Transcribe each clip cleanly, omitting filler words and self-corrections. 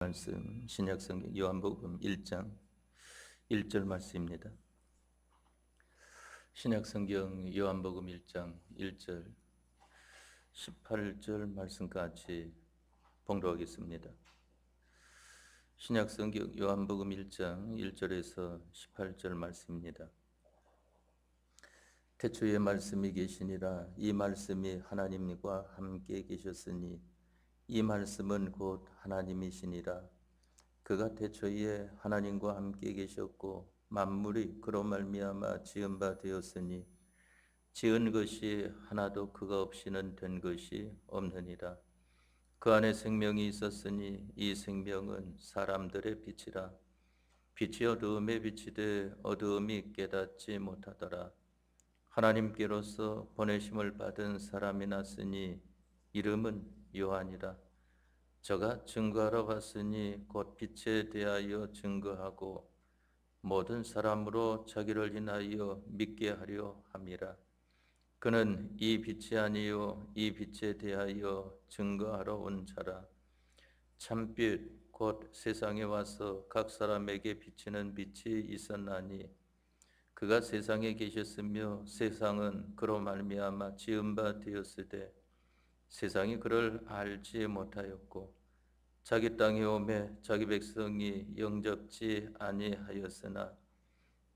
말씀 신약성경 요한복음 1장 1절 말씀입니다. 신약성경 요한복음 1장 1절 18절 말씀까지 봉독하겠습니다. 신약성경 요한복음 1장 1절에서 18절 말씀입니다. 태초에 말씀이 계시니라. 이 말씀이 하나님과 함께 계셨으니 이 말씀은 곧 하나님이시니라. 그가 태초에 하나님과 함께 계셨고 만물이 그로 말미암아 지은 바 되었으니 지은 것이 하나도 그가 없이는 된 것이 없느니라. 그 안에 생명이 있었으니 이 생명은 사람들의 빛이라. 빛이 어두움에 비치되 어두움이 깨닫지 못하더라. 하나님께로서 보내심을 받은 사람이 났으니 이름은 요한이라. 저가 증거하러 왔으니 곧 빛에 대하여 증거하고 모든 사람으로 자기를 인하여 믿게 하려 함이라. 그는 이 빛이 아니요 이 빛에 대하여 증거하러 온 자라. 참빛 곧 세상에 와서 각 사람에게 비치는 빛이 있었나니 그가 세상에 계셨으며 세상은 그로 말미암아 지은 바 되었으되 세상이 그를 알지 못하였고 자기 땅에 오매 자기 백성이 영접지 아니하였으나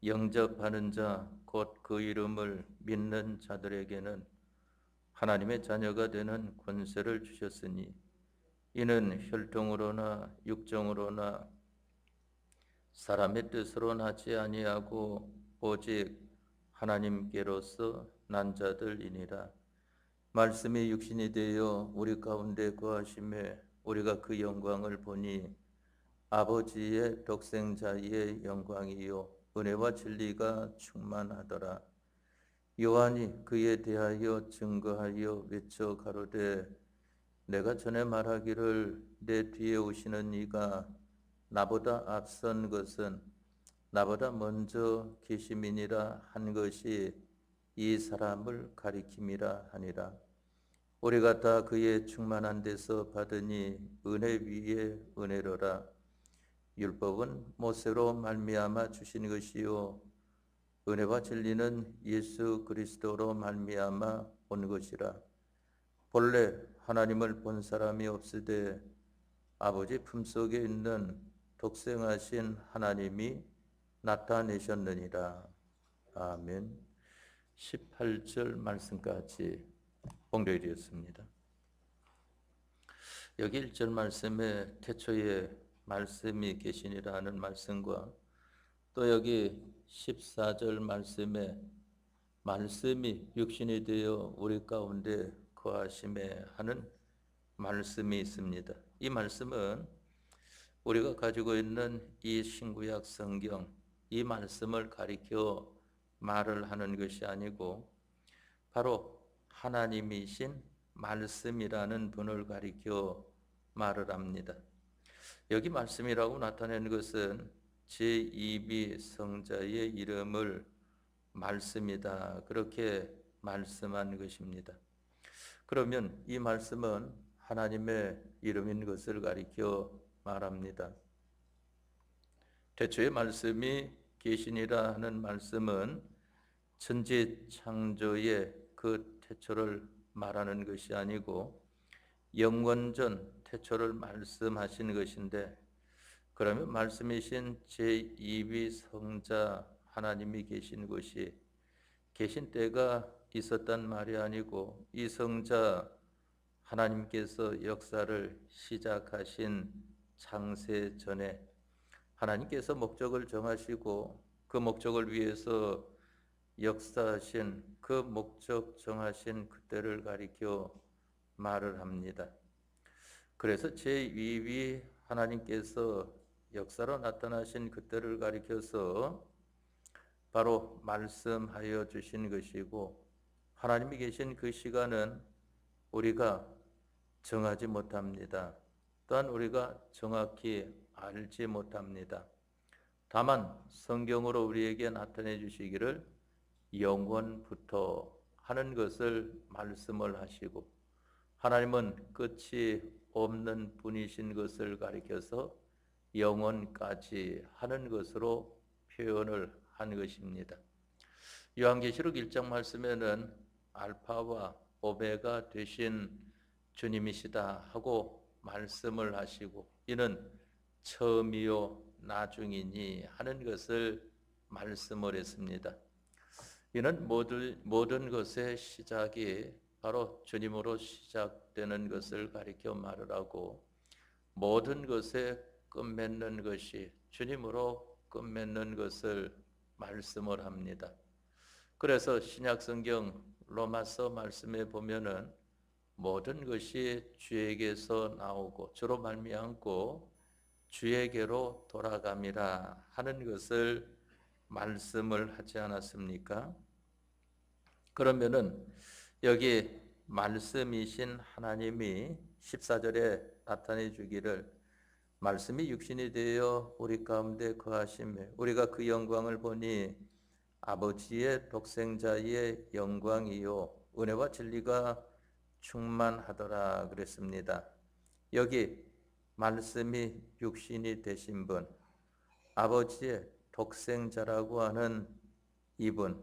영접하는 자 곧 그 이름을 믿는 자들에게는 하나님의 자녀가 되는 권세를 주셨으니 이는 혈통으로나 육정으로나 사람의 뜻으로 나지 아니하고 오직 하나님께로서 난 자들이니라. 말씀이 육신이 되어 우리 가운데 거하심에 우리가 그 영광을 보니 아버지의 독생자의 영광이요 은혜와 진리가 충만하더라. 요한이 그에 대하여 증거하여 외쳐 가로되 내가 전에 말하기를 내 뒤에 오시는 이가 나보다 앞선 것은 나보다 먼저 계심이니라 한 것이 이 사람을 가리킴이라 하니라. 우리가 다 그의 충만한 데서 받으니 은혜 위에 은혜로라. 율법은 모세로 말미암아 주신 것이요 은혜와 진리는 예수 그리스도로 말미암아 온 것이라. 본래 하나님을 본 사람이 없으되 아버지 품속에 있는 독생하신 하나님이 나타내셨느니라. 아멘. 18절 말씀까지 봉독드렸습니다. 여기 1절 말씀에 태초에 말씀이 계시니라는 말씀과 또 여기 14절 말씀에 말씀이 육신이 되어 우리 가운데 거하심에 하는 말씀이 있습니다. 이 말씀은 우리가 가지고 있는 이 신구약 성경 이 말씀을 가리켜 말을 하는 것이 아니고 바로 하나님이신 말씀이라는 분을 가리켜 말을 합니다. 여기 말씀이라고 나타내는 것은 제2비 성자의 이름을 말씀이다 그렇게 말씀한 것입니다. 그러면 이 말씀은 하나님의 이름인 것을 가리켜 말합니다. 태초에 말씀이 계시니라 하는 말씀은 천지 창조의 그 태초를 말하는 것이 아니고 영원전 태초를 말씀하신 것인데 그러면 말씀이신 제2위 성자 하나님이 계신 곳이 계신 때가 있었단 말이 아니고 이 성자 하나님께서 역사를 시작하신 창세 전에 하나님께서 목적을 정하시고 그 목적을 위해서 역사하신 그 목적 정하신 그때를 가리켜 말을 합니다. 그래서 제2위 하나님께서 역사로 나타나신 그때를 가리켜서 바로 말씀하여 주신 것이고 하나님이 계신 그 시간은 우리가 정하지 못합니다. 또한 우리가 정확히 알지 못합니다. 다만 성경으로 우리에게 나타내 주시기를 영원부터 하는 것을 말씀을 하시고 하나님은 끝이 없는 분이신 것을 가리켜서 영원까지 하는 것으로 표현을 한 것입니다. 요한계시록 1장 말씀에는 알파와 오메가 되신 주님이시다 하고 말씀을 하시고 이는 처음이요 나중이니 하는 것을 말씀을 했습니다. 이는 모든 것의 시작이 바로 주님으로 시작되는 것을 가리켜 말을 하고 모든 것에 끝맺는 것이 주님으로 끝맺는 것을 말씀을 합니다. 그래서 신약성경 로마서 말씀에 보면은 모든 것이 주에게서 나오고 주로 말미암고 주에게로 돌아감이라 하는 것을 말씀을 하지 않았습니까? 그러면은 여기 말씀이신 하나님이 14절에 나타내 주기를 말씀이 육신이 되어 우리 가운데 거하시며 우리가 그 영광을 보니 아버지의 독생자의 영광이요 은혜와 진리가 충만하더라 그랬습니다. 여기 말씀이 육신이 되신 분, 아버지의 독생자라고 하는 이분,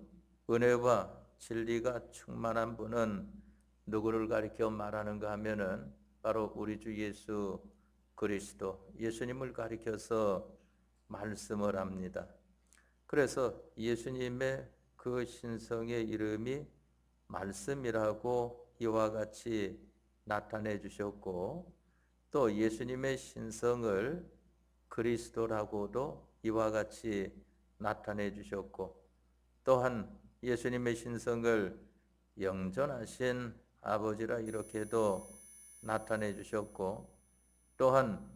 은혜와 진리가 충만한 분은 누구를 가리켜 말하는가 하면은 바로 우리 주 예수 그리스도, 예수님을 가리켜서 말씀을 합니다. 그래서 예수님의 그 신성의 이름이 말씀이라고 이와 같이 나타내 주셨고 또 예수님의 신성을 그리스도라고도 이와 같이 나타내 주셨고 또한 예수님의 신성을 영전하신 아버지라 이렇게도 나타내 주셨고 또한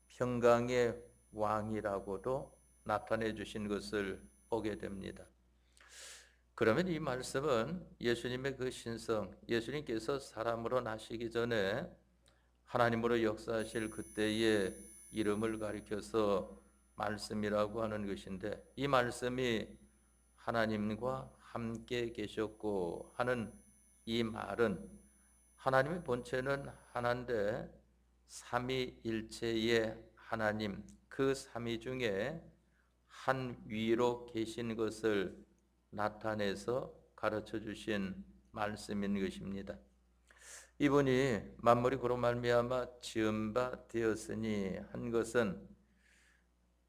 평강의 왕이라고도 나타내 주신 것을 보게 됩니다. 그러면 이 말씀은 예수님의 그 신성, 예수님께서 사람으로 나시기 전에 하나님으로 역사하실 그때의 이름을 가리켜서 말씀이라고 하는 것인데 이 말씀이 하나님과 함께 계셨고 하는 이 말은 하나님의 본체는 하나인데 삼위일체의 하나님 그 삼위 중에 한 위로 계신 것을 나타내서 가르쳐 주신 말씀인 것입니다. 이분이 만물이 그로 말미암아 지은 바 되었으니 한 것은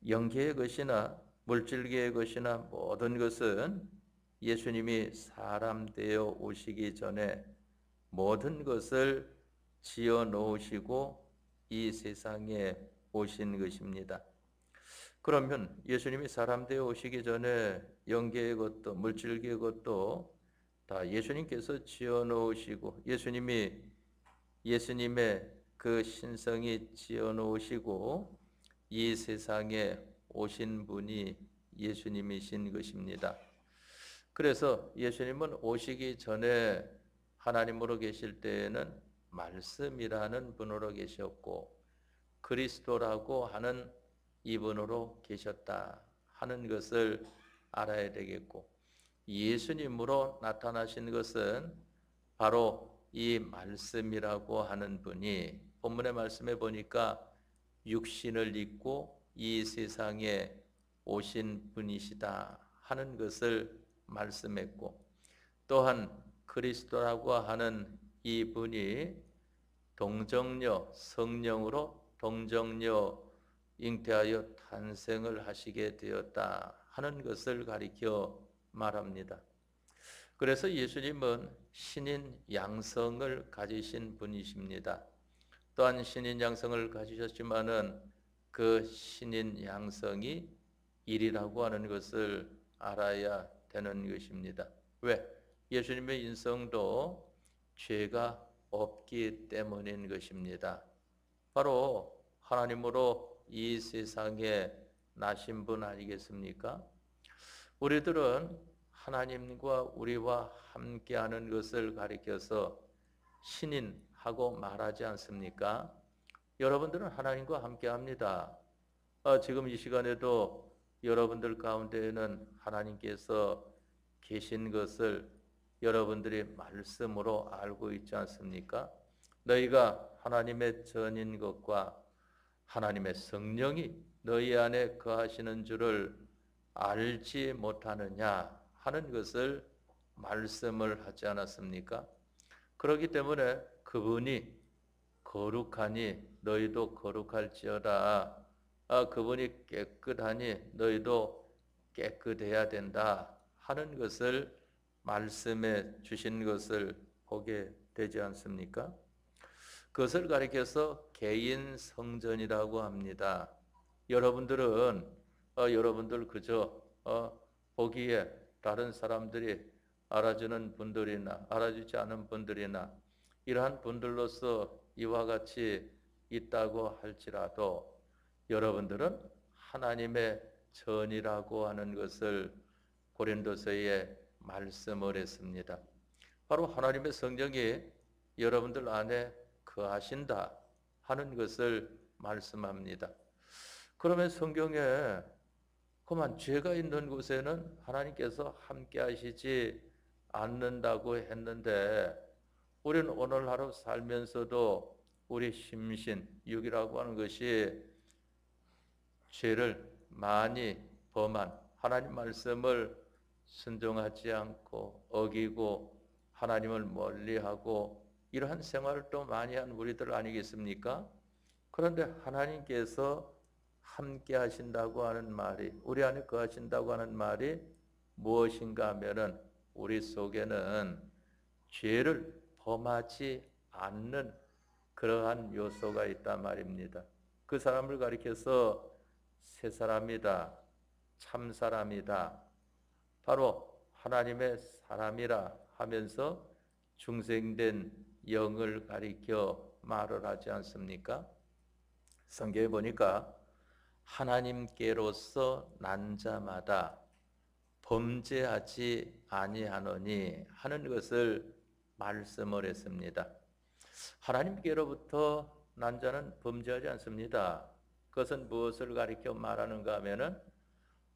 영계의 것이나 물질계의 것이나 모든 것은 예수님이 사람 되어 오시기 전에 모든 것을 지어 놓으시고 이 세상에 오신 것입니다. 그러면 예수님이 사람 되어 오시기 전에 영계의 것도 물질계의 것도 다 예수님께서 지어 놓으시고 예수님의 그 신성이 지어 놓으시고 이 세상에 오신 분이 예수님이신 것입니다. 그래서 예수님은 오시기 전에 하나님으로 계실 때에는 말씀이라는 분으로 계셨고 그리스도라고 하는 이분으로 계셨다 하는 것을 알아야 되겠고 예수님으로 나타나신 것은 바로 이 말씀이라고 하는 분이 본문의 말씀에 보니까 육신을 입고 이 세상에 오신 분이시다 하는 것을 말씀했고 또한 그리스도라고 하는 이분이 동정녀 성령으로 동정녀 잉태하여 탄생을 하시게 되었다 하는 것을 가리켜 말합니다. 그래서 예수님은 신인 양성을 가지신 분이십니다. 또한 신인 양성을 가지셨지만은 그 신인 양성이 일이라고 하는 것을 알아야 되는 것입니다. 왜? 예수님의 인성도 죄가 없기 때문인 것입니다. 바로 하나님으로 이 세상에 나신 분 아니겠습니까? 우리들은 하나님과 우리와 함께하는 것을 가리켜서 신인하고 말하지 않습니까? 여러분들은 하나님과 함께합니다. 지금 이 시간에도 여러분들 가운데에는 하나님께서 계신 것을 여러분들이 말씀으로 알고 있지 않습니까? 너희가 하나님의 전인 것과 하나님의 성령이 너희 안에 거하시는 줄을 알지 못하느냐 하는 것을 말씀을 하지 않았습니까? 그렇기 때문에 그분이 거룩하니 너희도 거룩할지어다. 그분이 깨끗하니 너희도 깨끗해야 된다 하는 것을 말씀해 주신 것을 보게 되지 않습니까? 그것을 가리켜서 개인 성전이라고 합니다. 여러분들은 여러분들 그저 보기에 다른 사람들이 알아주는 분들이나 알아주지 않은 분들이나 이러한 분들로서 이와 같이 있다고 할지라도 여러분들은 하나님의 전이라고 하는 것을 고린도서에 말씀을 했습니다. 바로 하나님의 성령이 여러분들 안에 거하신다 하는 것을 말씀합니다. 그러면 성경에 그만 죄가 있는 곳에는 하나님께서 함께 하시지 않는다고 했는데 우리는 오늘 하루 살면서도 우리 심신, 육이라고 하는 것이 죄를 많이 범한 하나님 말씀을 순종하지 않고 어기고 하나님을 멀리하고 이러한 생활을 또 많이 한 우리들 아니겠습니까? 그런데 하나님께서 함께 하신다고 하는 말이 우리 안에 거하신다고 하는 말이 무엇인가 하면은 우리 속에는 죄를 범하지 않는 그러한 요소가 있단 말입니다. 그 사람을 가리켜서 새 사람이다, 참 사람이다, 바로 하나님의 사람이라 하면서 중생된 영을 가리켜 말을 하지 않습니까? 성경에 보니까 하나님께로서 난 자마다 범죄하지 아니하노니 하는 것을 말씀을 했습니다. 하나님께로부터 난 자는 범죄하지 않습니다. 그것은 무엇을 가리켜 말하는가 하면은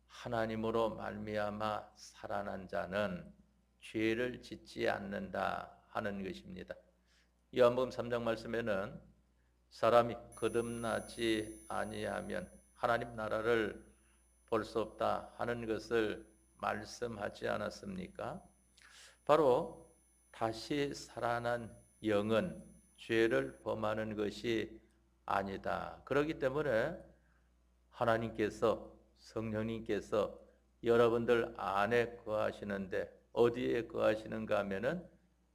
하나님으로 말미암아 살아난 자는 죄를 짓지 않는다 하는 것입니다. 요한복음 3장 말씀에는 사람이 거듭나지 아니하면 하나님 나라를 볼 수 없다 하는 것을 말씀하지 않았습니까? 바로 다시 살아난 영은 죄를 범하는 것이 아니다. 그렇기 때문에 하나님께서 성령님께서 여러분들 안에 거하시는데 어디에 거하시는가 하면은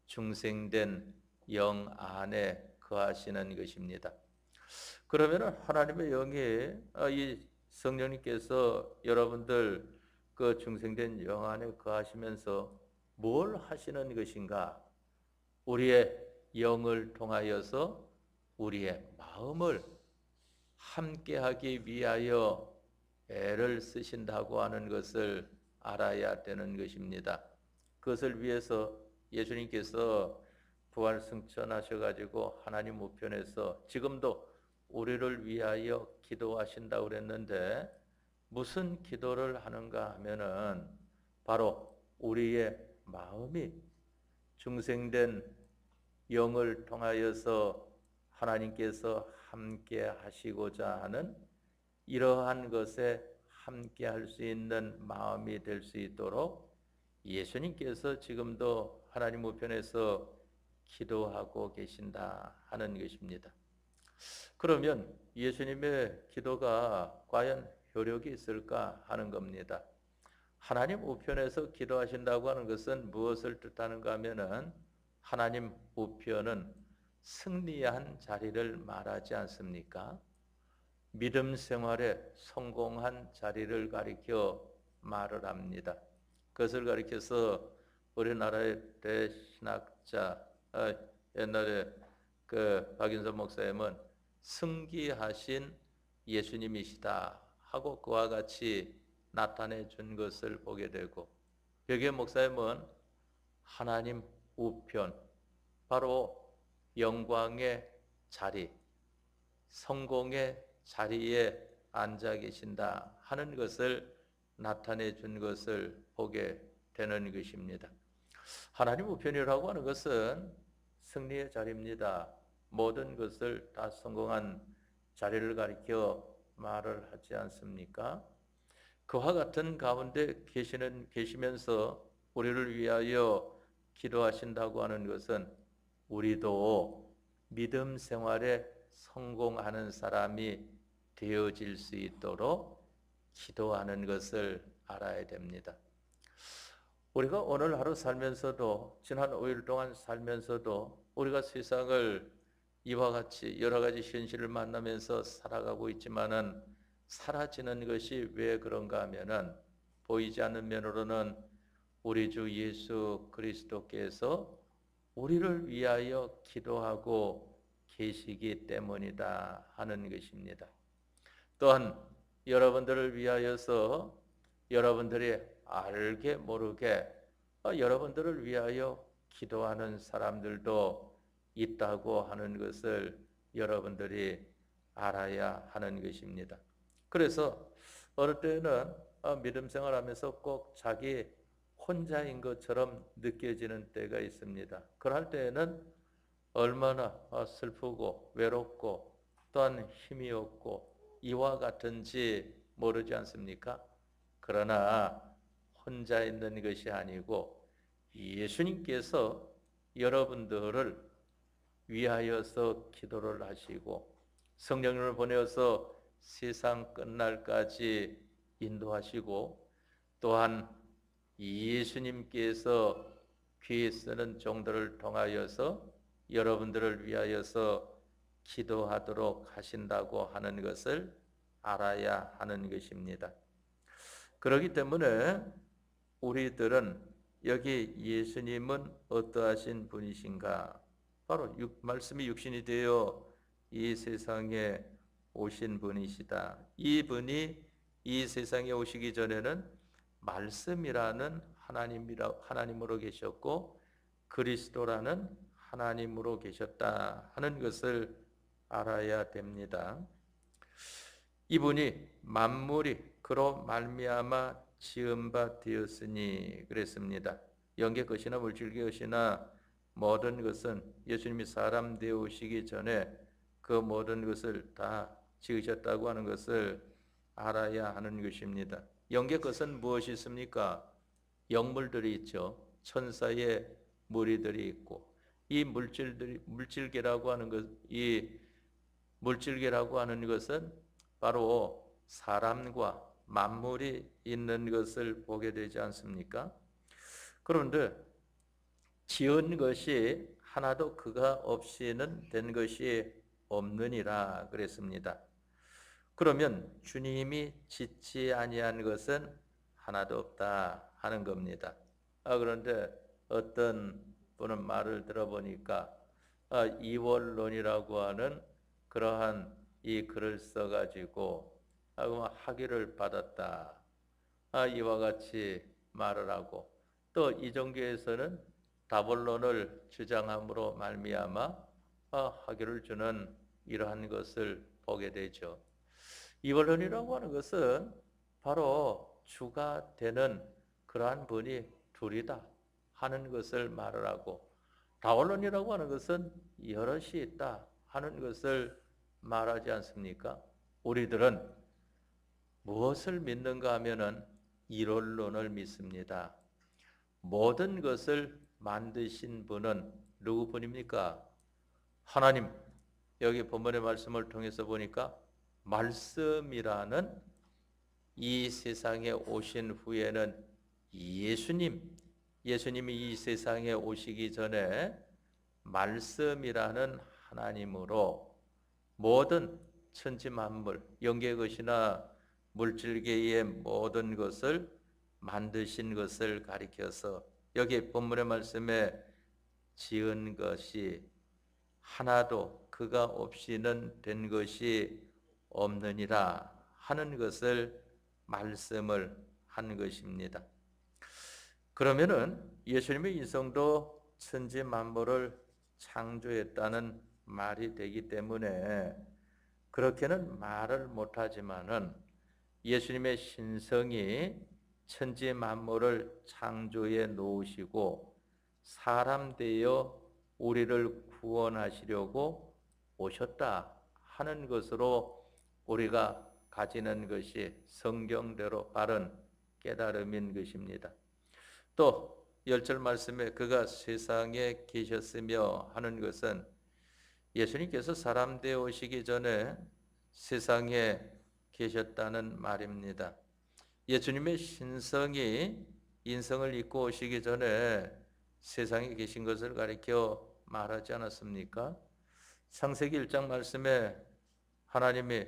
중생된 영 안에 거하시는 것입니다. 그러면은 하나님의 영이 이 성령님께서 여러분들 그 중생된 영 안에 거하시면서 뭘 하시는 것인가? 우리의 영을 통하여서 우리의 마음을 함께하기 위하여 애를 쓰신다고 하는 것을 알아야 되는 것입니다. 그것을 위해서 예수님께서 부활 승천하셔가지고 하나님 우편에서 지금도 우리를 위하여 기도하신다고 그랬는데 무슨 기도를 하는가 하면은 바로 우리의 마음이 중생된 영을 통하여서 하나님께서 함께 하시고자 하는 이러한 것에 함께 할 수 있는 마음이 될 수 있도록 예수님께서 지금도 하나님 우편에서 기도하고 계신다 하는 것입니다. 그러면 예수님의 기도가 과연 효력이 있을까 하는 겁니다. 하나님 우편에서 기도하신다고 하는 것은 무엇을 뜻하는가 하면은 하나님 우편은 승리한 자리를 말하지 않습니까? 믿음 생활에 성공한 자리를 가리켜 말을 합니다. 그것을 가리켜서 우리나라의 대신학자 옛날에 그 박인선 목사님은 승기하신 예수님이시다 하고 그와 같이 나타내 준 것을 보게 되고 백의 목사님은 하나님 우편 바로 영광의 자리 성공의 자리에 앉아 계신다 하는 것을 나타내 준 것을 보게 되는 것입니다. 하나님 우편이라고 하는 것은 승리의 자리입니다. 모든 것을 다 성공한 자리를 가리켜 말을 하지 않습니까? 그와 같은 가운데 계시면서 우리를 위하여 기도하신다고 하는 것은 우리도 믿음 생활에 성공하는 사람이 되어질 수 있도록 기도하는 것을 알아야 됩니다. 우리가 오늘 하루 살면서도, 지난 5일 동안 살면서도 우리가 세상을 이와 같이 여러 가지 현실을 만나면서 살아가고 있지만은 사라지는 것이 왜 그런가 하면은 보이지 않는 면으로는 우리 주 예수 그리스도께서 우리를 위하여 기도하고 계시기 때문이다 하는 것입니다. 또한 여러분들을 위하여서 여러분들이 알게 모르게 여러분들을 위하여 기도하는 사람들도 있다고 하는 것을 여러분들이 알아야 하는 것입니다. 그래서 어느 때는 믿음 생활하면서 꼭 자기 혼자인 것처럼 느껴지는 때가 있습니다. 그럴 때에는 얼마나 슬프고 외롭고 또한 힘이 없고 이와 같은지 모르지 않습니까? 그러나 혼자 있는 것이 아니고 예수님께서 여러분들을 위하여서 기도를 하시고 성령님을 보내어서 세상 끝날까지 인도하시고 또한 예수님께서 귀 쓰는 종들을 통하여서 여러분들을 위하여서 기도하도록 하신다고 하는 것을 알아야 하는 것입니다. 그렇기 때문에 우리들은 여기 예수님은 어떠하신 분이신가? 바로 말씀이 육신이 되어 이 세상에 오신 분이시다. 이분이 이 세상에 오시기 전에는 말씀이라는 하나님으로 계셨고 그리스도라는 하나님으로 계셨다 하는 것을 알아야 됩니다. 이분이 만물이 그로 말미암아 지은 바 되었으니 그랬습니다. 영계 것이나 물질계 것이나 모든 것은 예수님이 사람 되어 오시기 전에 그 모든 것을 다 지으셨다고 하는 것을 알아야 하는 것입니다. 영계 것은 무엇이 있습니까? 영물들이 있죠. 천사의 무리들이 있고 이 물질계라고 하는 것, 이 물질계라고 하는 것은 바로 사람과 만물이 있는 것을 보게 되지 않습니까? 그런데 지은 것이 하나도 그가 없이는 된 것이 없느니라 그랬습니다. 그러면 주님이 짓지 아니한 것은 하나도 없다 하는 겁니다. 그런데 어떤 분은 말을 들어보니까 이원론이라고 하는 그러한 이 글을 써가지고 학위를 받았다. 이와 같이 말을 하고 또 이 종교에서는 다본론을 주장함으로 말미암아 학위를 주는 이러한 것을 보게 되죠. 이원론이라고 하는 것은 바로 주가 되는 그러한 분이 둘이다 하는 것을 말을 하고 다원론이라고 하는 것은 여럿이 있다 하는 것을 말하지 않습니까? 우리들은 무엇을 믿는가 하면은 일원론을 믿습니다. 모든 것을 만드신 분은 누구뿐입니까? 하나님. 여기 본문의 말씀을 통해서 보니까 말씀이라는 이 세상에 오신 후에는 예수님이 이 세상에 오시기 전에 말씀이라는 하나님으로 모든 천지 만물, 영계 것이나 물질계의 모든 것을 만드신 것을 가리켜서 여기 본문의 말씀에 지은 것이 하나도 그가 없이는 된 것이 없느니라 하는 것을 말씀을 한 것입니다. 그러면은 예수님의 인성도 천지 만물을 창조했다는 말이 되기 때문에 그렇게는 말을 못하지만은 예수님의 신성이 천지 만물을 창조해 놓으시고 사람 되어 우리를 구원하시려고 오셨다 하는 것으로 우리가 가지는 것이 성경대로 바른 깨달음인 것입니다. 또 10절 말씀에 그가 세상에 계셨으며 하는 것은 예수님께서 사람 되어 오시기 전에 세상에 계셨다는 말입니다. 예수님의 신성이 인성을 입고 오시기 전에 세상에 계신 것을 가리켜 말하지 않았습니까? 창세기 1장 말씀에 하나님이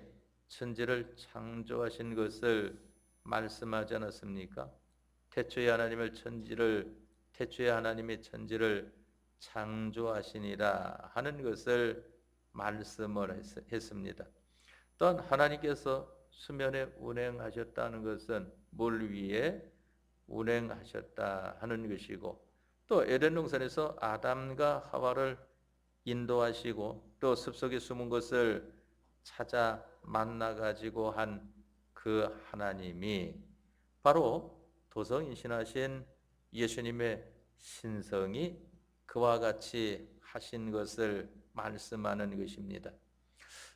천지를 창조하신 것을 말씀하지 않았습니까? 태초에 하나님이 천지를 창조하시니라 하는 것을 말씀을 했습니다. 또한 하나님께서 수면에 운행하셨다는 것은 물 위에 운행하셨다 하는 것이고, 또 에덴 동산에서 아담과 하와를 인도하시고 또 숲속에 숨은 것을 찾아 만나 가지고 한 그 하나님이 바로 도성인신하신 예수님의 신성이 그와 같이 하신 것을 말씀하는 것입니다.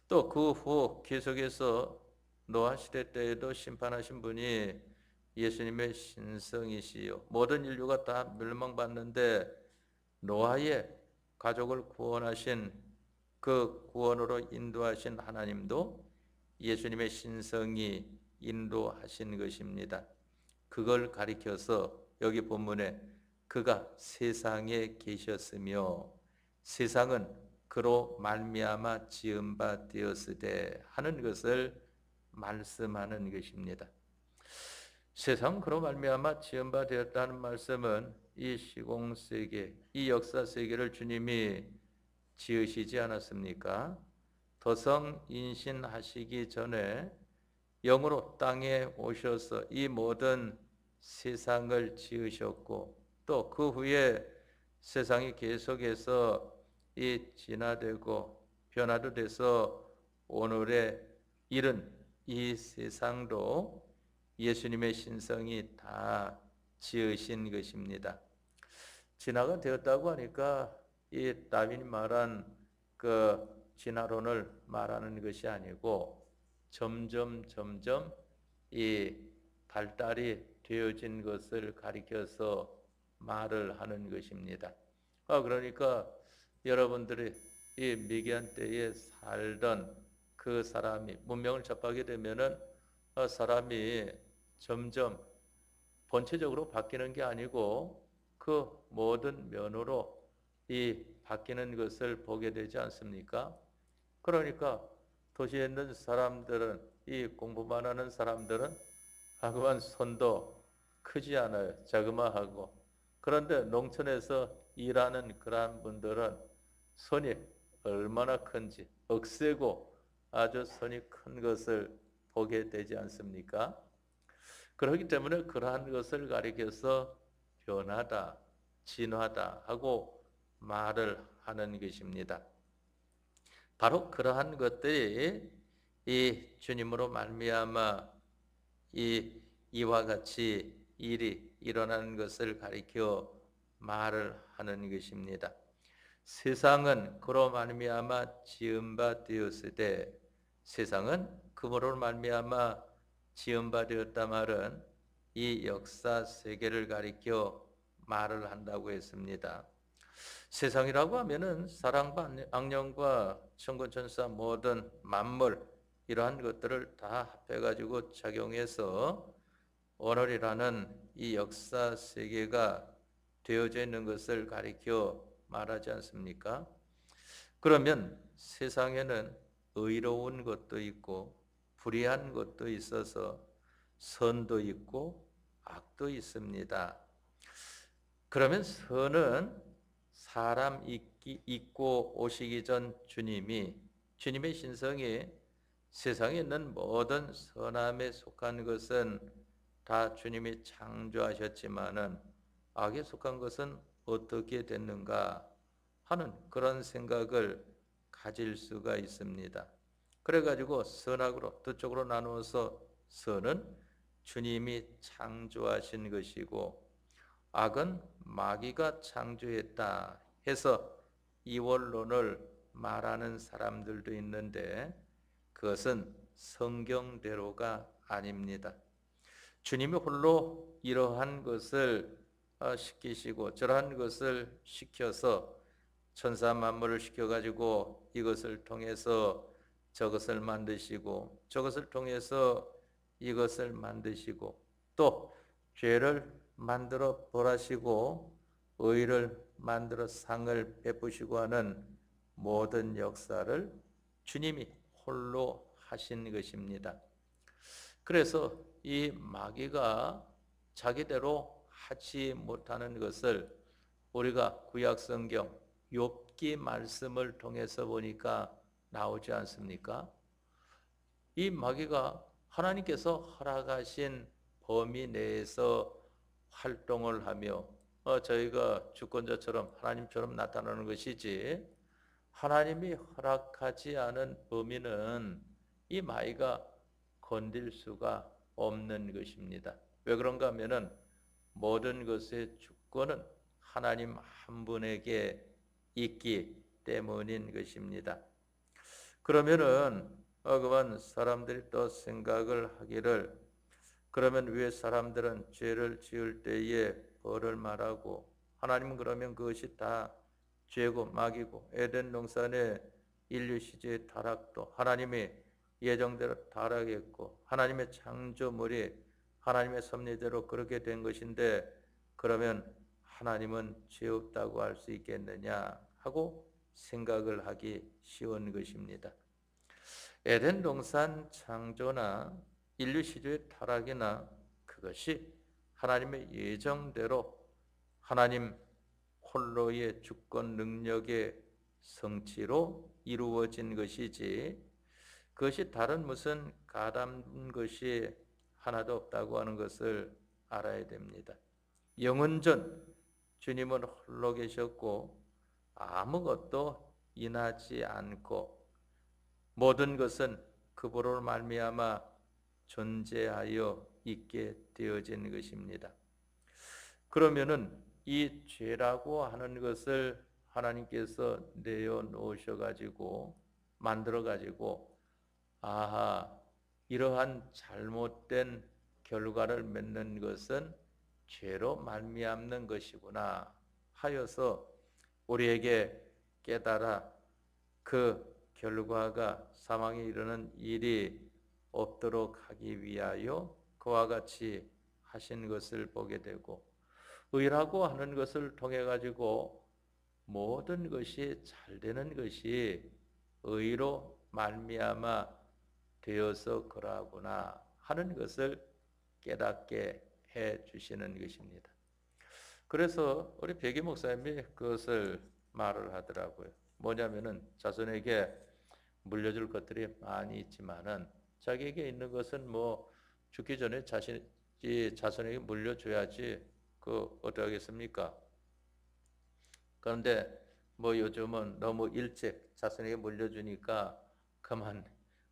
또 그 후 계속해서 노아 시대 때에도 심판하신 분이 예수님의 신성이시요, 모든 인류가 다 멸망받는데 노아의 가족을 구원하신 그 구원으로 인도하신 하나님도 예수님의 신성이 인도하신 것입니다. 그걸 가리켜서 여기 본문에 그가 세상에 계셨으며 세상은 그로 말미암아 지은 바 되었으되 하는 것을 말씀하는 것입니다. 세상 그로 말미암아 지은 바 되었다는 말씀은 이 시공세계, 이 역사세계를 주님이 지으시지 않았습니까? 도성인신하시기 전에 영으로 땅에 오셔서 이 모든 세상을 지으셨고, 또 그 후에 세상이 계속해서 이 진화되고 변화도 돼서 오늘에 이른 이 세상도 예수님의 신성이 다 지으신 것입니다. 진화가 되었다고 하니까 이 다윈이 말한 그 진화론을 말하는 것이 아니고 점점 이 발달이 되어진 것을 가리켜서 말을 하는 것입니다. 그러니까 여러분들이 이 미개한 때에 살던 그 사람이 문명을 접하게 되면은 사람이 점점 본체적으로 바뀌는 게 아니고 그 모든 면으로 이 바뀌는 것을 보게 되지 않습니까? 그러니까 도시에 있는 사람들은, 이 공부만 하는 사람들은 하고만 손도 크지 않아요. 자그마하고. 그런데 농촌에서 일하는 그러한 분들은 손이 얼마나 큰지, 억세고 아주 손이 큰 것을 보게 되지 않습니까? 그렇기 때문에 그러한 것을 가리켜서 변하다, 진화다 하고 말을 하는 것입니다. 바로 그러한 것들이 이 주님으로 말미암아 이와 같이 일이 일어나는 것을 가리켜 말을 하는 것입니다. 세상은 그로 말미암아 지은 바 되었으되, 세상은 그로 말미암아 지은 바 되었다 말은 이 역사 세계를 가리켜 말을 한다고 했습니다. 세상이라고 하면은 사랑과 악령과 천군천사 모든 만물 이러한 것들을 다 합해가지고 작용해서 오늘이라는 이 역사 세계가 되어져 있는 것을 가리켜 말하지 않습니까? 그러면 세상에는 의로운 것도 있고 불의한 것도 있어서 선도 있고 악도 있습니다. 그러면 선은 사람 있고 오시기 전 주님의 신성이 세상에 있는 모든 선함에 속한 것은 다 주님이 창조하셨지만은 악에 속한 것은 어떻게 됐는가 하는 그런 생각을 가질 수가 있습니다. 그래가지고 선악으로 두 쪽으로 나누어서 선은 주님이 창조하신 것이고 악은 마귀가 창조했다 해서 이원론을 말하는 사람들도 있는데 그것은 성경대로가 아닙니다. 주님이 홀로 이러한 것을 시키시고 저러한 것을 시켜서 천사 만물을 시켜가지고 이것을 통해서 저것을 만드시고 저것을 통해서 이것을 만드시고 또 죄를 만들어 벌하시고 의를 만들어 상을 베푸시고 하는 모든 역사를 주님이 홀로 하신 것입니다. 그래서 이 마귀가 자기대로 하지 못하는 것을 우리가 구약 성경 욥기 말씀을 통해서 보니까 나오지 않습니까? 이 마귀가 하나님께서 허락하신 범위 내에서 활동을 하며 저희가 주권자처럼 하나님처럼 나타나는 것이지 하나님이 허락하지 않은 범위는 이 마귀가 건들 수가 없는 것입니다. 왜 그런가 하면은 모든 것의 주권은 하나님 한 분에게 있기 때문인 것입니다. 그러면은 그만 사람들이 또 생각을 하기를 그러면 왜 사람들은 죄를 지을 때에 벌을 말하고 하나님은 그러면 그것이 다 죄고 마귀고 에덴 동산의 인류 시제의 타락도 하나님이 예정대로 타락했고 하나님의 창조물이 하나님의 섭리대로 그렇게 된 것인데 그러면 하나님은 죄 없다고 할 수 있겠느냐 하고 생각을 하기 쉬운 것입니다. 에덴 동산 창조나 인류 시조의 타락이나 그것이 하나님의 예정대로 하나님 홀로의 주권 능력의 성취로 이루어진 것이지 그것이 다른 무슨 가담 것이 하나도 없다고 하는 것을 알아야 됩니다. 영원전 주님은 홀로 계셨고 아무것도 인하지 않고 모든 것은 그분으로 말미암아 존재하여 있게 되어진 것입니다. 그러면은 이 죄라고 하는 것을 하나님께서 내어놓으셔 가지고 만들어 가지고 아하 이러한 잘못된 결과를 맺는 것은 죄로 말미암는 것이구나 하여서 우리에게 깨달아 그 결과가 사망에 이르는 일이 없도록 하기 위하여 그와 같이 하신 것을 보게 되고 의라고 하는 것을 통해 가지고 모든 것이 잘 되는 것이 의로 말미암아 되어서 그러하구나 하는 것을 깨닫게 해 주시는 것입니다. 그래서 우리 백이 목사님이 그것을 말을 하더라고요. 뭐냐면은 자손에게 물려줄 것들이 많이 있지만은 자기에게 있는 것은 뭐 죽기 전에 자손에게 물려줘야지 그 어떻게 하겠습니까? 그런데 뭐 요즘은 너무 일찍 자손에게 물려주니까 그만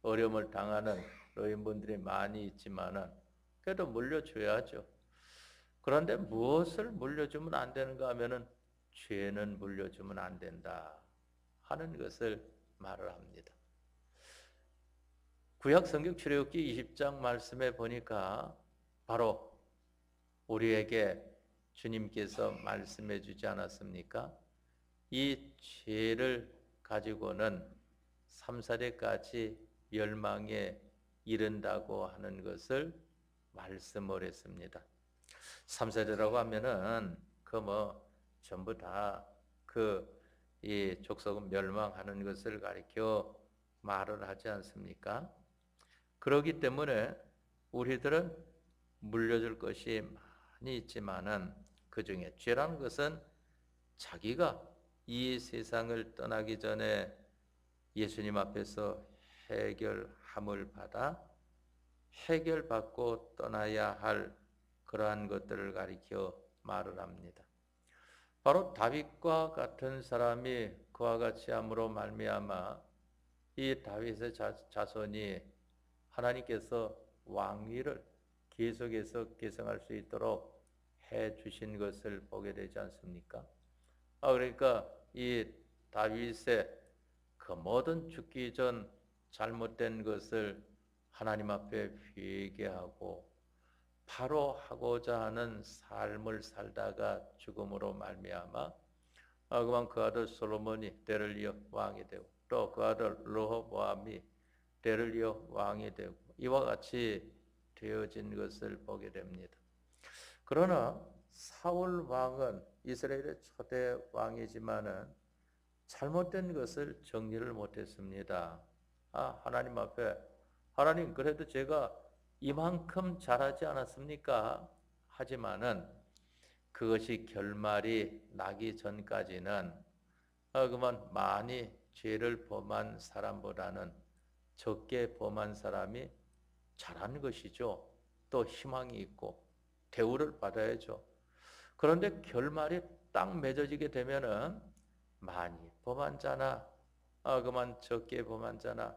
어려움을 당하는 노인분들이 많이 있지만은 그래도 물려줘야죠. 그런데 무엇을 물려주면 안 되는가 하면은 죄는 물려주면 안 된다 하는 것을 말을 합니다. 구약 성경 출애굽기 20장 말씀에 보니까 바로 우리에게 주님께서 말씀해 주지 않았습니까? 이 죄를 가지고는 3세대까지 멸망에 이른다고 하는 것을 말씀을 했습니다. 3세대라고 하면은 그 뭐 전부 다 그 이 족속은 멸망하는 것을 가리켜 말을 하지 않습니까? 그렇기 때문에 우리들은 물려줄 것이 많이 있지만은 그 중에 죄라는 것은 자기가 이 세상을 떠나기 전에 예수님 앞에서 해결함을 받아 해결받고 떠나야 할 그러한 것들을 가리켜 말을 합니다. 바로 다윗과 같은 사람이 그와 같이 함으로 말미암아 이 다윗의 자손이 하나님께서 왕위를 계속해서 계승할 수 있도록 해 주신 것을 보게 되지 않습니까? 그러니까 이 다윗의 그 모든 죽기 전 잘못된 것을 하나님 앞에 회개하고 바로 하고자 하는 삶을 살다가 죽음으로 말미암아 그만 그 아들 솔로몬이 때를 이어 왕이 되고 또 그 아들 르호보암이 때를 이어 왕이 되고 이와 같이 되어진 것을 보게 됩니다. 그러나 사울 왕은 이스라엘의 초대 왕이지만은 잘못된 것을 정리를 못했습니다. 하나님 앞에 하나님 그래도 제가 이만큼 잘하지 않았습니까? 하지만은 그것이 결말이 나기 전까지는 그만 많이 죄를 범한 사람보다는 적게 범한 사람이 잘한 것이죠. 또 희망이 있고 대우를 받아야죠. 그런데 결말이 딱 맺어지게 되면은 많이 범한 자나 그만 적게 범한 자나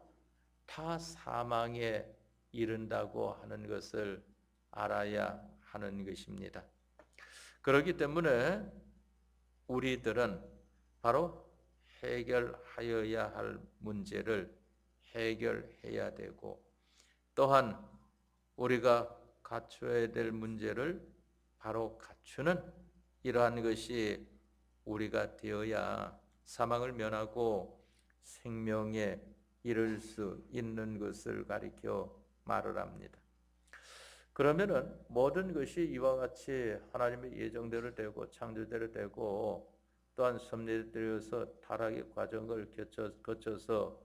다 사망에 이른다고 하는 것을 알아야 하는 것입니다. 그렇기 때문에 우리들은 바로 해결하여야 할 문제를 해결해야 되고 또한 우리가 갖춰야 될 문제를 바로 갖추는 이러한 것이 우리가 되어야 사망을 면하고 생명에 이를 수 있는 것을 가리켜 말을 합니다. 그러면은 모든 것이 이와 같이 하나님의 예정대로 되고 창조대로 되고 또한 섭리되어서 타락의 과정을 거쳐서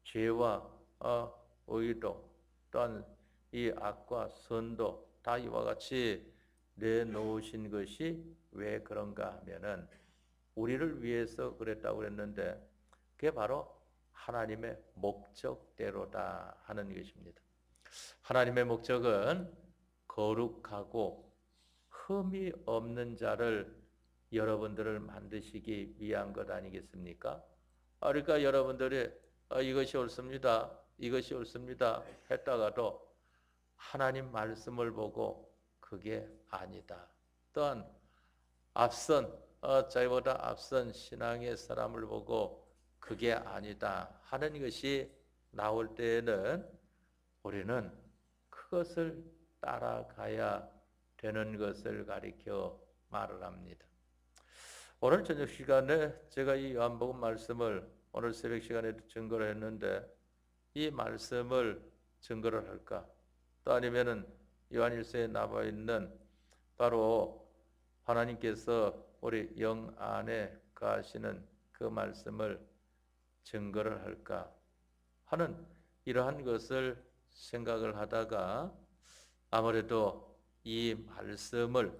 죄와 의도 또한 이 악과 선도 다 이와 같이 내놓으신 것이 왜 그런가 하면은 우리를 위해서 그랬다고 그랬는데 그게 바로 하나님의 목적대로다 하는 것입니다. 하나님의 목적은 거룩하고 흠이 없는 자를 여러분들을 만드시기 위한 것 아니겠습니까? 그러니까 여러분들이 이것이 옳습니다. 이것이 옳습니다. 했다가도 하나님 말씀을 보고 그게 아니다. 또한 앞선 자기보다 앞선 신앙의 사람을 보고 그게 아니다 하는 것이 나올 때에는 우리는 그것을 따라가야 되는 것을 가리켜 말을 합니다. 오늘 저녁 시간에 제가 이 요한복음 말씀을 오늘 새벽 시간에도 증거를 했는데 이 말씀을 증거를 할까? 또 아니면은 요한일서에 나와 있는 바로 하나님께서 우리 영 안에 거하시는 그 말씀을 증거를 할까 하는 이러한 것을 생각을 하다가 아무래도 이 말씀을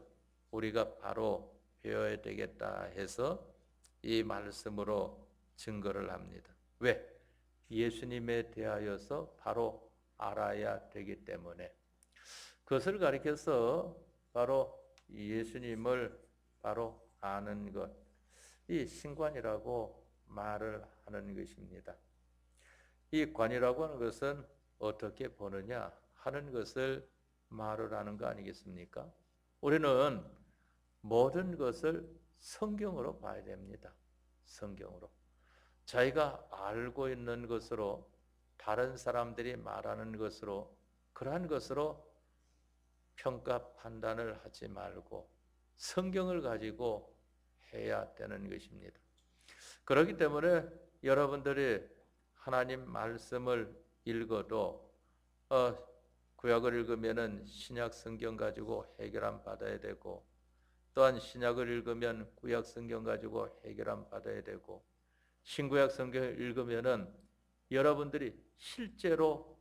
우리가 바로 배워야 되겠다 해서 이 말씀으로 증거를 합니다. 왜? 예수님에 대하여서 바로 알아야 되기 때문에 그것을 가리켜서 바로 예수님을 바로 아는 것, 이 신관이라고 말을 하는 것입니다. 이 관이라고 하는 것은 어떻게 보느냐 하는 것을 말을 하는 거 아니겠습니까? 우리는 모든 것을 성경으로 봐야 됩니다. 성경으로. 자기가 알고 있는 것으로 다른 사람들이 말하는 것으로 그러한 것으로 평가 판단을 하지 말고 성경을 가지고 해야 되는 것입니다. 그렇기 때문에 여러분들이 하나님 말씀을 읽어도 구약을 읽으면은 신약 성경 가지고 해결함 받아야 되고 또한 신약을 읽으면 구약 성경 가지고 해결함 받아야 되고 신구약 성경을 읽으면은 여러분들이 실제로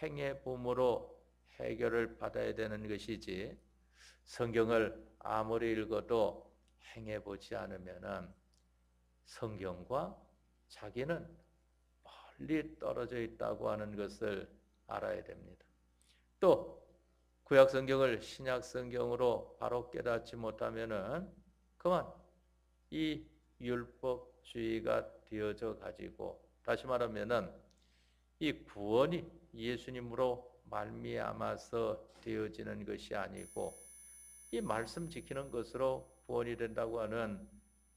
행해 봄으로 해결을 받아야 되는 것이지 성경을 아무리 읽어도 행해 보지 않으면은 성경과 자기는 멀리 떨어져 있다고 하는 것을 알아야 됩니다. 또 구약 성경을 신약 성경으로 바로 깨닫지 못하면은 그만 이 율법주의가 되어져 가지고 다시 말하면은 이 구원이 예수님으로 말미암아서 되어지는 것이 아니고 이 말씀 지키는 것으로 구원이 된다고 하는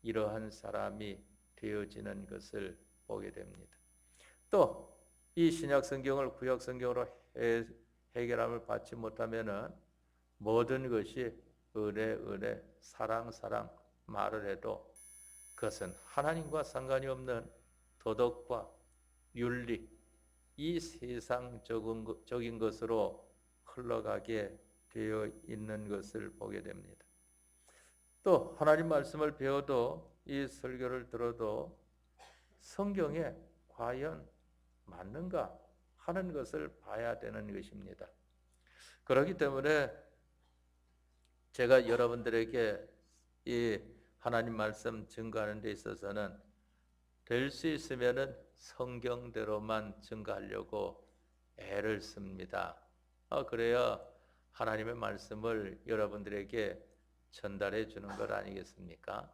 이러한 사람이 되어지는 것을 보게 됩니다. 또 이 신약 성경을 구약 성경으로 해결함을 받지 못하면은 모든 것이 은혜, 사랑 말을 해도 그것은 하나님과 상관이 없는 도덕과 윤리, 이 세상적인 것으로 흘러가게 되어 있는 것을 보게 됩니다. 또 하나님 말씀을 배워도 이 설교를 들어도 성경에 과연 맞는가 하는 것을 봐야 되는 것입니다. 그렇기 때문에 제가 여러분들에게 이 하나님 말씀 증거하는 데 있어서는 될 수 있으면은 성경대로만 증거하려고 애를 씁니다. 그래야 하나님의 말씀을 여러분들에게 전달해 주는 것 아니겠습니까?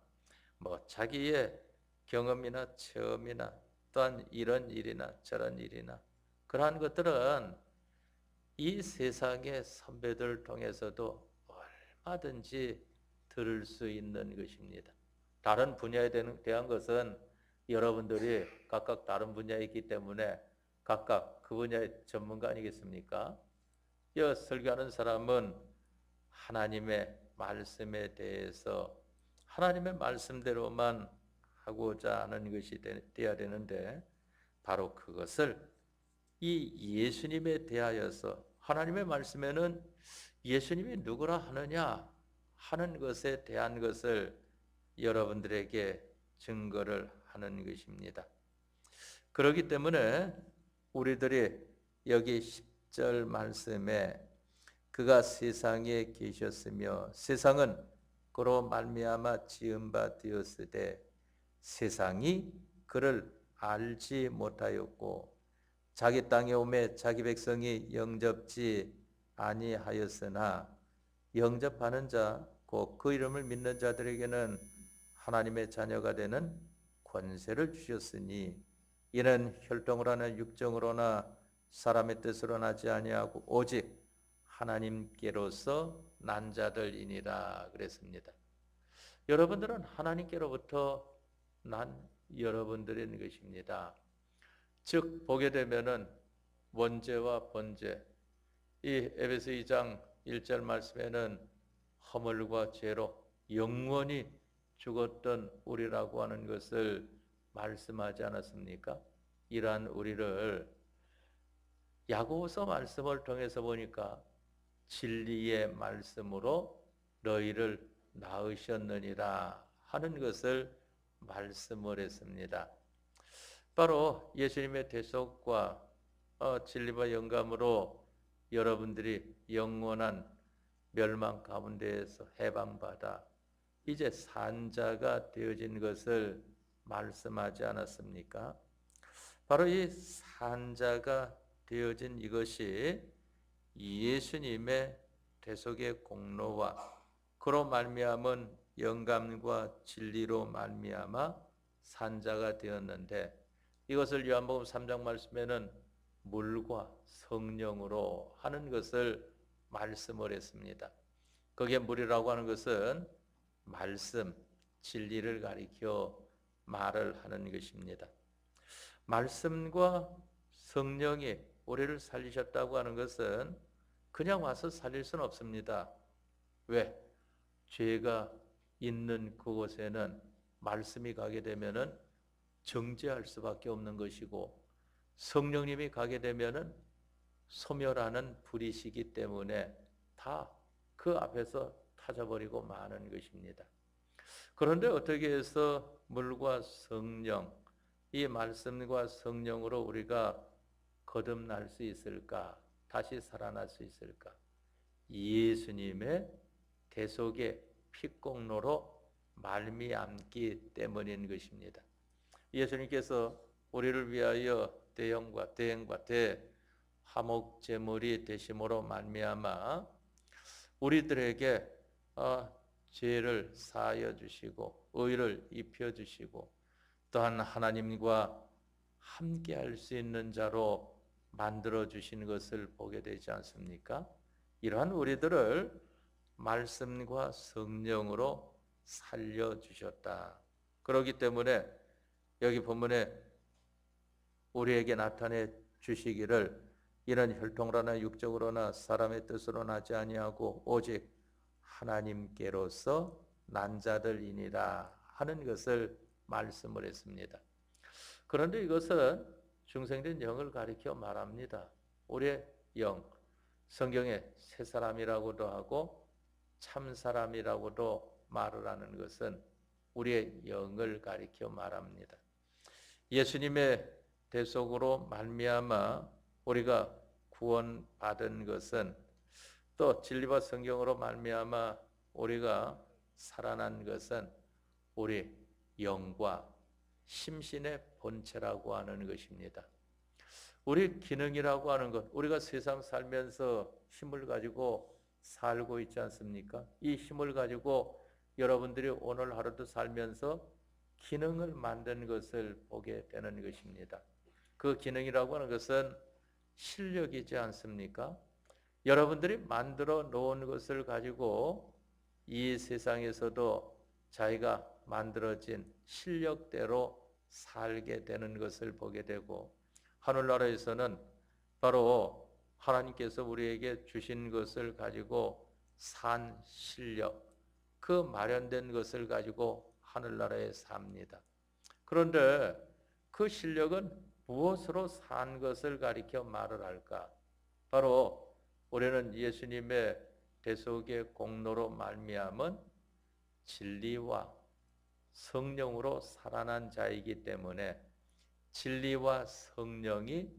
자기의 경험이나 체험이나 또한 이런 일이나 저런 일이나 그러한 것들은 이 세상의 선배들 통해서도 얼마든지 들을 수 있는 것입니다. 다른 분야에 대한 것은 여러분들이 각각 다른 분야에 있기 때문에 각각 그 분야의 전문가 아니겠습니까? 설교하는 사람은 하나님의 말씀에 대해서 하나님의 말씀대로만 하고자 하는 것이 되어야 되는데 바로 그것을 이 예수님에 대하여서 하나님의 말씀에는 예수님이 누구라 하느냐 하는 것에 대한 것을 여러분들에게 증거를 하는 것입니다. 그렇기 때문에 우리들이 여기 10절 말씀에 그가 세상에 계셨으며 세상은 그로 말미암아 지은 바 되었으되 세상이 그를 알지 못하였고 자기 땅에 오매 자기 백성이 영접지 아니하였으나 영접하는 자 곧 그 이름을 믿는 자들에게는 하나님의 자녀가 되는 권세를 주셨으니 이는 혈통으로 하나 육정으로나 사람의 뜻으로 나지 아니하고 오직 하나님께로서 난 자들이니라 그랬습니다. 여러분들은 하나님께로부터 난 여러분들인 것입니다. 즉 보게 되면은 원죄와 번죄, 이 에베소 2장 1절 말씀에는 허물과 죄로 영원히 죽었던 우리라고 하는 것을 말씀하지 않았습니까? 이러한 우리를 야고보서 말씀을 통해서 보니까 진리의 말씀으로 너희를 낳으셨느니라 하는 것을 말씀을 했습니다. 바로 예수님의 대속과 진리와 영감으로 여러분들이 영원한 멸망 가운데에서 해방받아 이제 산자가 되어진 것을 말씀하지 않았습니까? 바로 이 산자가 되어진 이것이 예수님의 대속의 공로와 그로 말미암은 영감과 진리로 말미암아 산자가 되었는데 이것을 요한복음 3장 말씀에는 물과 성령으로 하는 것을 말씀을 했습니다. 거기에 물이라고 하는 것은 말씀, 진리를 가리켜 말을 하는 것입니다. 말씀과 성령이 우리를 살리셨다고 하는 것은 그냥 와서 살릴 수는 없습니다. 왜? 죄가 있는 그곳에는 말씀이 가게 되면은 정죄할 수밖에 없는 것이고 성령님이 가게 되면은 소멸하는 불이시기 때문에 다 그 앞에서 타져버리고 마는 것입니다. 그런데 어떻게 해서 물과 성령, 이 말씀과 성령으로 우리가 거듭날 수 있을까? 다시 살아날 수 있을까? 예수님의 대속의 피공로로 말미암기 때문인 것입니다. 예수님께서 우리를 위하여 대형과 대화목 제물이 되심으로 말미암아 우리들에게 죄를 사하여 주시고 의를 입혀 주시고 또한 하나님과 함께할 수 있는 자로 만들어 주신 것을 보게 되지 않습니까? 이러한 우리들을 말씀과 성령으로 살려 주셨다. 그렇기 때문에 여기 본문에 우리에게 나타내 주시기를 이는 혈통으로나 육적으로나 사람의 뜻으로 나지 아니하고 오직 하나님께로서 난 자들이니라 하는 것을 말씀을 했습니다. 그런데 이것은 중생된 영을 가리켜 말합니다. 우리의 영, 성경에 새 사람이라고도 하고 참 사람이라고도 말을 하는 것은 우리의 영을 가리켜 말합니다. 예수님의 대속으로 말미암아 우리가 구원받은 것은 또 진리와 성경으로 말미암아 우리가 살아난 것은 우리 영과 심신의 본체라고 하는 것입니다. 우리 기능이라고 하는 것, 우리가 세상 살면서 힘을 가지고 살고 있지 않습니까? 이 힘을 가지고 여러분들이 오늘 하루도 살면서 기능을 만든 것을 보게 되는 것입니다. 그 기능이라고 하는 것은 실력이지 않습니까? 여러분들이 만들어 놓은 것을 가지고 이 세상에서도 자기가 만들어진 실력대로 살게 되는 것을 보게 되고, 하늘나라에서는 바로 하나님께서 우리에게 주신 것을 가지고 산 실력, 그 마련된 것을 가지고 하늘나라에 삽니다. 그런데 그 실력은 무엇으로 산 것을 가리켜 말을 할까? 바로 우리는 예수님의 대속의 공로로 말미암은 진리와 성령으로 살아난 자이기 때문에 진리와 성령이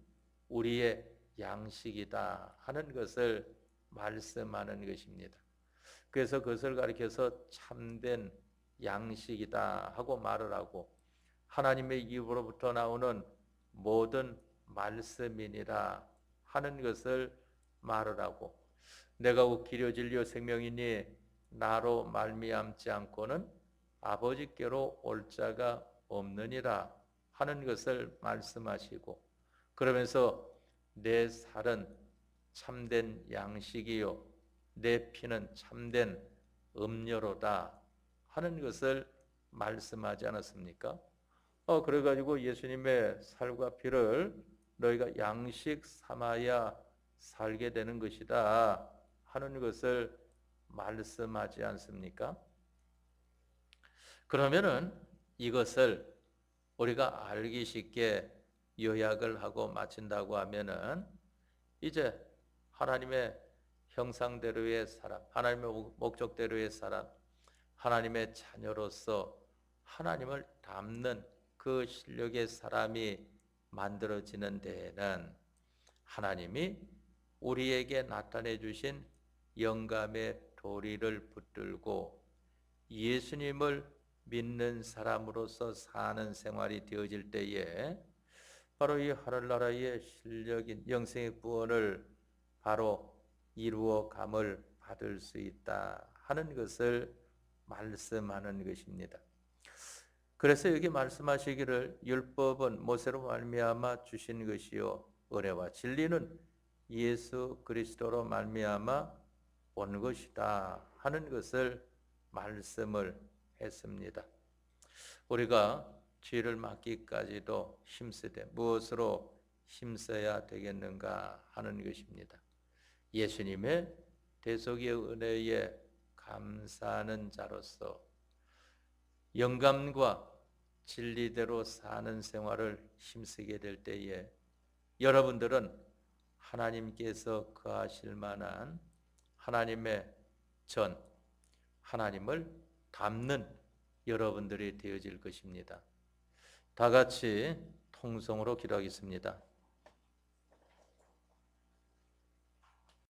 우리의 양식이다 하는 것을 말씀하는 것입니다. 그래서 그것을 가리켜서 참된 양식이다 하고 말을 하고, 하나님의 입으로부터 나오는 모든 말씀이니라 하는 것을 말을 하고, 내가 곧 길이요 진리요 생명이니 나로 말미암지 않고는 아버지께로 올 자가 없느니라 하는 것을 말씀하시고, 그러면서 내 살은 참된 양식이요 내 피는 참된 음료로다 하는 것을 말씀하지 않았습니까? 그래가지고 예수님의 살과 피를 너희가 양식 삼아야 살게 되는 것이다 하는 것을 말씀하지 않습니까? 그러면은 이것을 우리가 알기 쉽게 요약을 하고 마친다고 하면은, 이제 하나님의 형상대로의 사람, 하나님의 목적대로의 사람, 하나님의 자녀로서 하나님을 닮는 그 실력의 사람이 만들어지는 데에는 하나님이 우리에게 나타내 주신 영감의 도리를 붙들고 예수님을 믿는 사람으로서 사는 생활이 되어질 때에 바로 이 하늘나라의 실력인 영생의 구원을 바로 이루어감을 받을 수 있다 하는 것을 말씀하는 것입니다. 그래서 여기 말씀하시기를 율법은 모세로 말미암아 주신 것이요 의례와 진리는 예수 그리스도로 말미암아 온 것이다 하는 것을 말씀을 했습니다. 우리가 죄를 막기까지도 힘쓰되 무엇으로 힘써야 되겠는가 하는 것입니다. 예수님의 대속의 은혜에 감사하는 자로서 영감과 진리대로 사는 생활을 힘쓰게 될 때에 여러분들은 하나님께서 거하실 만한 하나님의 전, 하나님을 닮는 여러분들이 되어질 것입니다. 다 같이 통성으로 기도하겠습니다.